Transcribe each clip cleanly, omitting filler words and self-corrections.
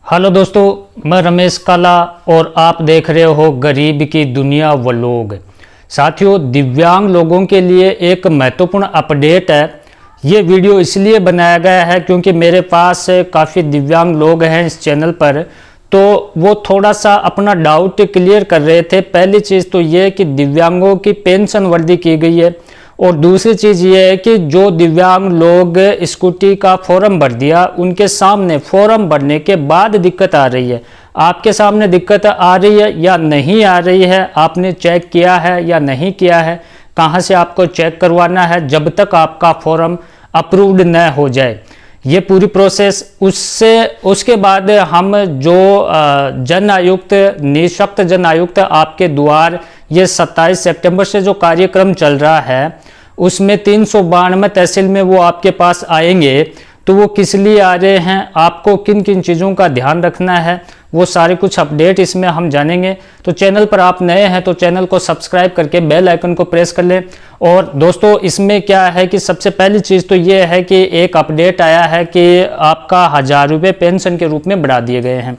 Hello दोस्तों, मैं रमेश काला और आप देख रहे हो गरीब की दुनिया व लोग। साथियों, दिव्यांग लोगों के लिए एक महत्वपूर्ण अपडेट है। ये वीडियो इसलिए बनाया गया है क्योंकि मेरे पास काफ़ी दिव्यांग लोग हैं इस चैनल पर, तो वो थोड़ा सा अपना डाउट क्लियर कर रहे थे। पहली चीज़ तो ये कि दिव्यांगों की पेंशन वृद्धि की गई है, और दूसरी चीज़ ये है कि जो दिव्यांग लोग स्कूटी का फॉर्म भर दिया, उनके सामने फॉर्म भरने के बाद दिक्कत आ रही है। आपके सामने दिक्कत आ रही है या नहीं आ रही है, आपने चेक किया है या नहीं किया है, कहाँ से आपको चेक करवाना है जब तक आपका फॉर्म अप्रूव्ड न हो जाए, ये पूरी प्रोसेस। उसके बाद हम जो जन आयुक्त, निःशक्त जन आयुक्त आपके द्वार, ये 27 सितंबर से जो कार्यक्रम चल रहा है, उसमें 392 तहसील में वो आपके पास आएंगे। तो वो किस लिए आ रहे हैं, आपको किन किन चीज़ों का ध्यान रखना है, वो सारे कुछ अपडेट इसमें हम जानेंगे। तो चैनल पर आप नए हैं तो चैनल को सब्सक्राइब करके बेल आइकन को प्रेस कर लें। और दोस्तों, इसमें क्या है कि सबसे पहली चीज़ तो ये है कि एक अपडेट आया है कि आपका 1000 रुपये पेंशन के रूप में बढ़ा दिए गए हैं।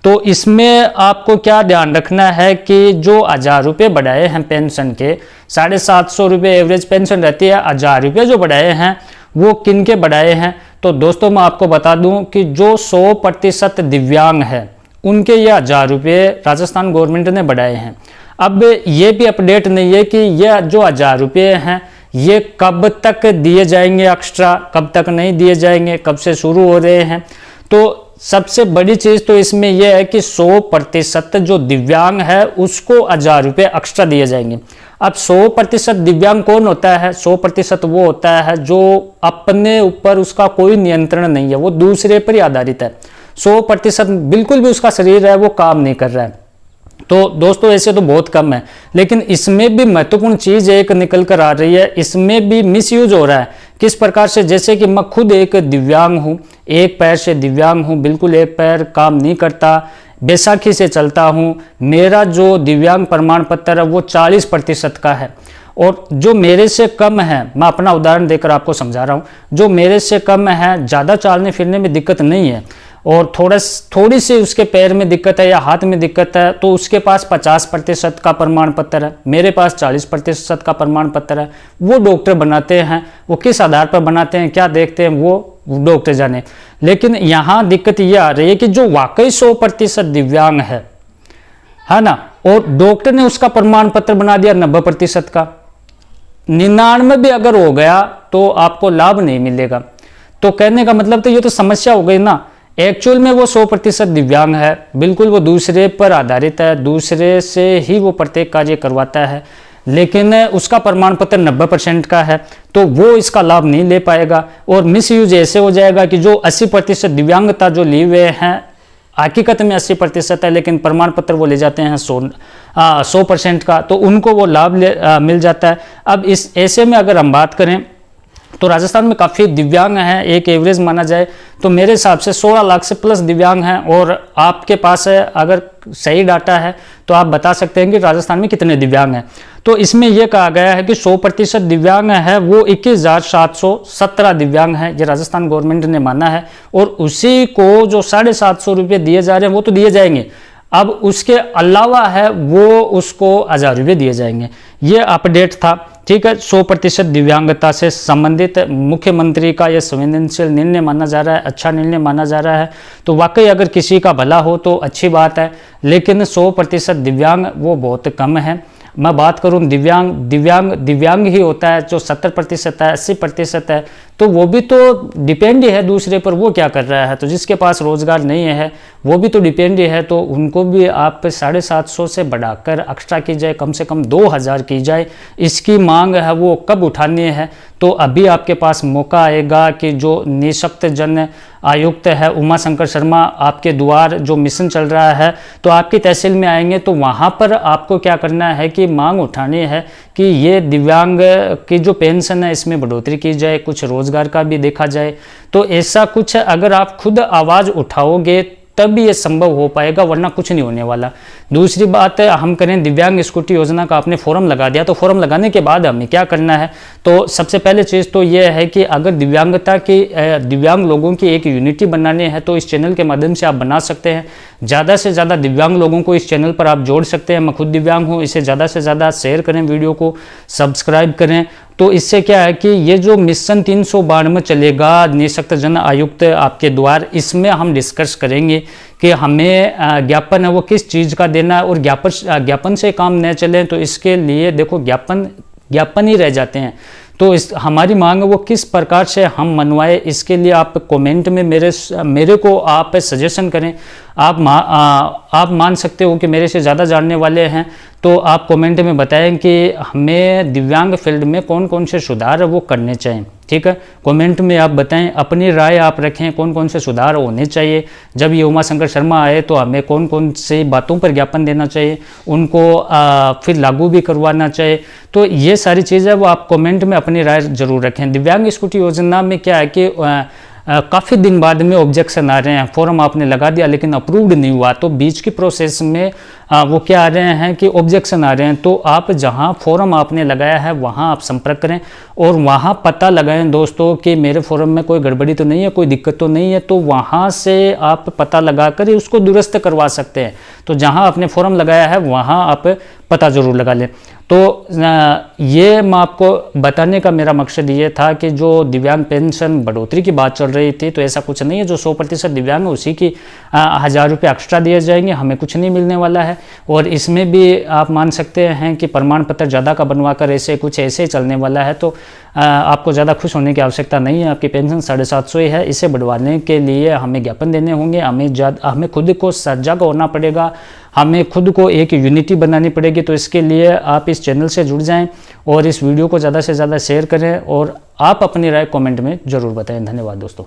तो इसमें आपको क्या ध्यान रखना है कि जो 1000 रुपये बढ़ाए हैं पेंशन के, 750 रुपये एवरेज पेंशन रहती है, 1000 रुपये जो बढ़ाए हैं वो किन के बढ़ाए हैं। तो दोस्तों, मैं आपको बता दूं कि जो 100% दिव्यांग है उनके ये 1000 रुपये राजस्थान गवर्नमेंट ने बढ़ाए हैं। अब ये भी अपडेट नहीं है कि ये जो 1000 रुपये हैं ये कब तक दिए जाएंगे, एक्स्ट्रा कब तक नहीं दिए जाएंगे, कब से शुरू हो रहे हैं। तो सबसे बड़ी चीज़ तो इसमें यह है कि 100% जो दिव्यांग है उसको 1000 रुपये एक्स्ट्रा दिए जाएंगे। अब 100% दिव्यांग कौन होता है? 100% वो होता है जो अपने ऊपर उसका कोई नियंत्रण नहीं है, वो दूसरे पर ही आधारित है। 100% बिल्कुल भी उसका शरीर है वो काम नहीं कर रहा है। तो दोस्तों, ऐसे तो बहुत कम है, लेकिन इसमें भी महत्वपूर्ण चीज़ एक निकल कर आ रही है, इसमें भी मिसयूज हो रहा है। किस प्रकार से? जैसे कि मैं खुद एक दिव्यांग हूँ, एक पैर से दिव्यांग हूँ, बिल्कुल एक पैर काम नहीं करता, बैसाखी से चलता हूँ। मेरा जो दिव्यांग प्रमाण पत्र है वो 40% का है, और जो मेरे से कम है, मैं अपना उदाहरण देकर आपको समझा रहा हूँ, जो मेरे से कम है, ज़्यादा चलने फिरने में दिक्कत नहीं है और थोड़ी सी उसके पैर में दिक्कत है या हाथ में दिक्कत है, तो उसके पास 50% का प्रमाण पत्र है, मेरे पास 40% का प्रमाण पत्र है। वो डॉक्टर बनाते हैं, वो किस आधार पर बनाते हैं, क्या देखते हैं, वो डॉक्टर जाने। लेकिन यहाँ दिक्कत ये आ रही है कि जो वाकई 100% दिव्यांग है ना, और डॉक्टर ने उसका प्रमाण पत्र बना दिया 90% का, 99 भी अगर हो गया तो आपको लाभ नहीं मिलेगा। तो कहने का मतलब तो ये तो समस्या हो गई ना। एक्चुअल में वो 100% दिव्यांग है, बिल्कुल वो दूसरे पर आधारित है, दूसरे से ही वो प्रत्येक कार्य करवाता है, लेकिन उसका प्रमाण पत्र 90% का है, तो वो इसका लाभ नहीं ले पाएगा। और मिसयूज ऐसे हो जाएगा कि जो 80% दिव्यांगता जो लिए हुए हैं, हकीकत में 80% है, लेकिन प्रमाण पत्र वो ले जाते हैं 100% का, तो उनको वो लाभ मिल जाता है। अब इस ऐसे में अगर हम बात करें तो राजस्थान में काफ़ी दिव्यांग हैं, एक एवरेज माना जाए तो मेरे हिसाब से 16 लाख से प्लस दिव्यांग हैं। और आपके पास अगर सही डाटा है तो आप बता सकते हैं कि राजस्थान में कितने दिव्यांग हैं। तो इसमें यह कहा गया है कि 100% दिव्यांग है वो 21,717 दिव्यांग हैं, ये राजस्थान गवर्नमेंट ने माना है। और उसी को जो 750 रुपये दिए जा रहे हैं वो तो दिए जाएंगे, अब उसके अलावा है वो उसको 1000 रुपये दिए जाएंगे। ये अपडेट था, ठीक है। 100% दिव्यांगता से संबंधित मुख्यमंत्री का यह संवेदनशील निर्णय माना जा रहा है, अच्छा निर्णय माना जा रहा है। तो वाकई अगर किसी का भला हो तो अच्छी बात है, लेकिन 100% दिव्यांग वो बहुत कम है। मैं बात करूं दिव्यांग ही होता है जो 70% है, 80% है, तो वो भी तो डिपेंड ही है दूसरे पर, वो क्या कर रहा है। तो जिसके पास रोजगार नहीं है वो भी तो डिपेंड ही है, तो उनको भी आप 750 से बढ़ाकर एक्स्ट्रा की जाए, कम से कम 2000 की जाए, इसकी मांग है वो कब उठानी है। तो अभी आपके पास मौका आएगा कि जो निःशक्त जन आयुक्त है उमा शंकर शर्मा, आपके द्वार जो मिशन चल रहा है, तो आपकी तहसील में आएंगे, तो वहाँ पर आपको क्या करना है कि मांग उठानी है कि ये दिव्यांग की जो पेंशन है इसमें बढ़ोतरी की जाए, कुछ रोजगार का भी देखा जाए। तो ऐसा कुछ अगर आप खुद आवाज़ उठाओगे तभी ये संभव हो पाएगा, वरना कुछ नहीं होने वाला। दूसरी बात है, हम करें दिव्यांग स्कूटी योजना का आपने फॉर्म लगा दिया, तो फॉर्म लगाने के बाद हमें क्या करना है, तो सबसे पहले चीज़ तो ये है कि अगर दिव्यांग लोगों की एक यूनिटी बनानी है तो इस चैनल के माध्यम से आप बना सकते हैं। ज़्यादा से ज़्यादा दिव्यांग लोगों को इस चैनल पर आप जोड़ सकते हैं। मैं खुद दिव्यांग हूँ, इसे ज़्यादा से ज़्यादा शेयर करें, वीडियो को सब्सक्राइब करें। तो इससे क्या है कि ये जो मिशन 392 चलेगा निःशक्त जन आयुक्त आपके द्वार, इसमें हम डिस्कस करेंगे कि हमें ज्ञापन है वो किस चीज़ का देना है, और ज्ञापन से काम न चले तो इसके लिए देखो ज्ञापन ही रह जाते हैं। तो हमारी मांग है वो किस प्रकार से हम मनवाए, इसके लिए आप कमेंट में मेरे को आप सजेशन करें। आप मान सकते हो कि मेरे से ज़्यादा जानने वाले हैं, तो आप कमेंट में बताएं कि हमें दिव्यांग फील्ड में कौन कौन से सुधार वो करने चाहिए। ठीक है, कमेंट में आप बताएं, अपनी राय आप रखें कौन कौन से सुधार होने चाहिए। जब ये उमा शंकर शर्मा आए तो हमें कौन कौन से बातों पर ज्ञापन देना चाहिए, उनको फिर लागू भी करवाना चाहिए। तो ये सारी चीज़ें वो आप कमेंट में अपनी राय जरूर रखें। दिव्यांग स्कूटी योजना में क्या है कि काफ़ी दिन बाद में ऑब्जेक्शन आ रहे हैं, फॉर्म आपने लगा दिया लेकिन अप्रूव्ड नहीं हुआ, तो बीच की प्रोसेस में वो क्या आ रहे हैं कि ऑब्जेक्शन आ रहे हैं। तो आप जहां फॉर्म आपने लगाया है वहां आप संपर्क करें और वहां पता लगाएं दोस्तों कि मेरे फॉर्म में कोई गड़बड़ी तो नहीं है, कोई दिक्कत तो नहीं है, तो वहां से आप पता लगाकर उसको दुरुस्त करवा सकते हैं। तो जहां आपने फॉर्म लगाया है वहां आप पता ज़रूर लगा लें। तो ये मैं आपको बताने का मेरा मकसद ये था कि जो दिव्यांग पेंशन बढ़ोतरी की बात चल रही थी, तो ऐसा कुछ नहीं है। जो 100% दिव्यांग है उसी की 1000 रुपये एक्स्ट्रा दिए जाएंगे, हमें कुछ नहीं मिलने वाला है। और इसमें भी आप मान सकते हैं कि प्रमाण पत्र ज़्यादा का बनवाकर ऐसे चलने वाला है। तो आपको ज़्यादा खुश होने की आवश्यकता नहीं है, आपकी पेंशन 750 ही है। इसे बढ़वाने के लिए हमें ज्ञापन देने होंगे, हमें खुद को सजग होना पड़ेगा, हमें खुद को एक यूनिटी बनानी पड़ेगी। तो इसके लिए आप इस चैनल से जुड़ जाएं और इस वीडियो को ज़्यादा से ज़्यादा शेयर करें और आप अपनी राय कमेंट में ज़रूर बताएं। धन्यवाद दोस्तों।